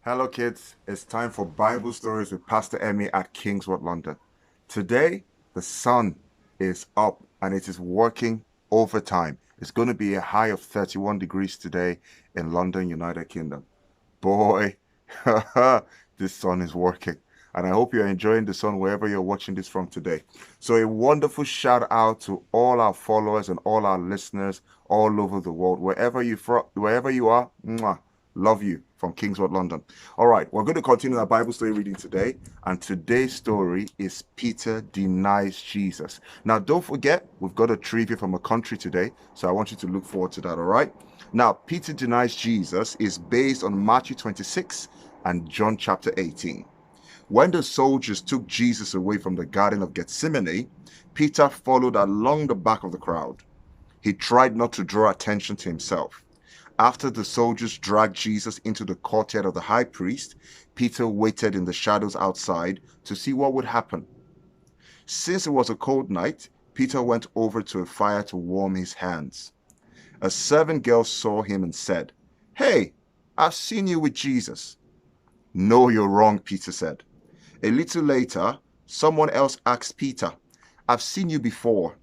Hello, kids. It's time for Bible Stories with Pastor Emmy at KingsWord London. Today, the sun is up and it is working overtime. It's going to be a high of 31 degrees today in London, United Kingdom. Boy, this sun is working. And I hope you're enjoying the sun wherever you're watching this from today. So, a wonderful shout out to all our followers and all our listeners all over the world. Wherever you are, mwah, love you from KingsWord London. All right, we're going to continue our Bible story reading today. And today's story is Peter denies Jesus. Now, don't forget, we've got a trivia from a country today. So I want you to look forward to that, all right? Now, Peter denies Jesus is based on Matthew 26 and John chapter 18. When the soldiers took Jesus away from the Garden of Gethsemane, Peter followed along the back of the crowd. He tried not to draw attention to himself. After the soldiers dragged Jesus into the courtyard of the high priest, Peter waited in the shadows outside to see what would happen. Since it was a cold night, Peter went over to a fire to warm his hands. A servant girl saw him and said, "Hey, I've seen you with Jesus." "No, you're wrong," Peter said. A little later, someone else asked Peter, "I've seen you before.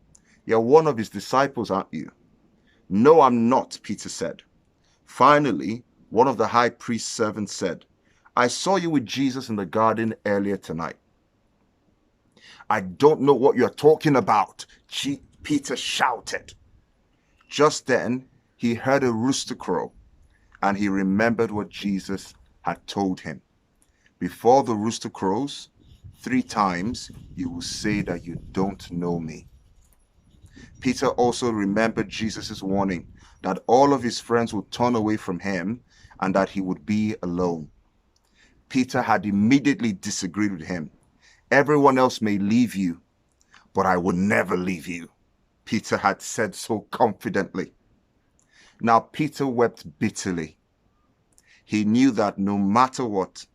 You're one of his disciples, aren't you?" "No, I'm not," Peter said. Finally, one of the high priest's servants said, "I saw you with Jesus in the garden earlier tonight." "I don't know what you're talking about," Peter shouted. Just then, he heard a rooster crow, and he remembered what Jesus had told him. "Before the rooster crows, 3 times you will say that you don't know me." Peter also remembered Jesus' warning that all of his friends would turn away from him and that he would be alone. Peter had immediately disagreed with him. "Everyone else may leave you, but I will never leave you," Peter had said so confidently. Now Peter wept bitterly. He knew that no matter what,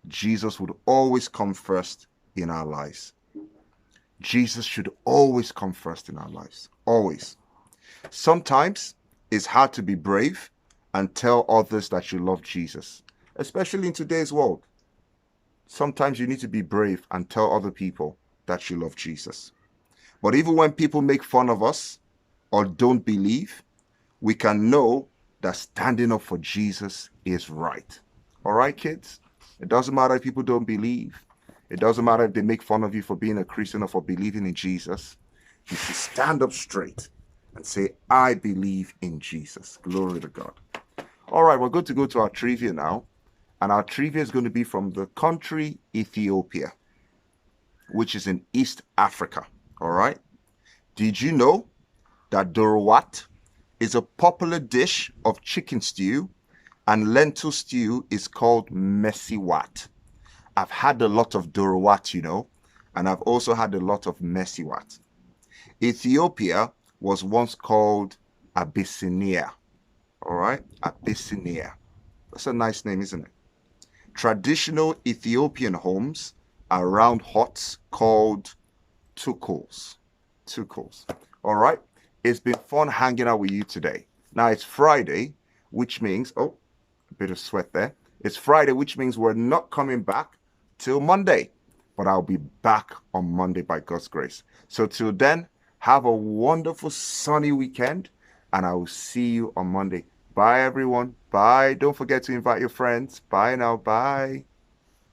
Jesus would always come first in our lives. Jesus should always come first in our lives. Always. Sometimes it's hard to be brave and tell others that you love Jesus, especially in today's world. Sometimes you need to be brave and tell other people that you love Jesus. But even when people make fun of us or don't believe, we can know that standing up for Jesus is right. All right, kids? It doesn't matter if people don't believe. It doesn't matter if they make fun of you for being a Christian or for believing in Jesus. You should stand up straight and say, "I believe in Jesus." Glory to God. All right, we're going to go to our trivia now. And our trivia is going to be from the country Ethiopia, which is in East Africa. All right. Did you know that dorowat is a popular dish of chicken stew and lentil stew is called mesiwat? I've had a lot of dorowat, and I've also had a lot of mesiwat. Ethiopia was once called Abyssinia. All right, Abyssinia. That's a nice name, isn't it? Traditional Ethiopian homes are round huts called tukos. Tukos. All right, it's been fun hanging out with you today. Now it's Friday, which means, oh, a bit of sweat there. It's Friday, which means we're not coming back till Monday, but I'll be back on Monday by God's grace. So till then, have a wonderful sunny weekend, and I will see you on Monday. Bye, everyone. Bye. Don't forget to invite your friends. Bye now. Bye.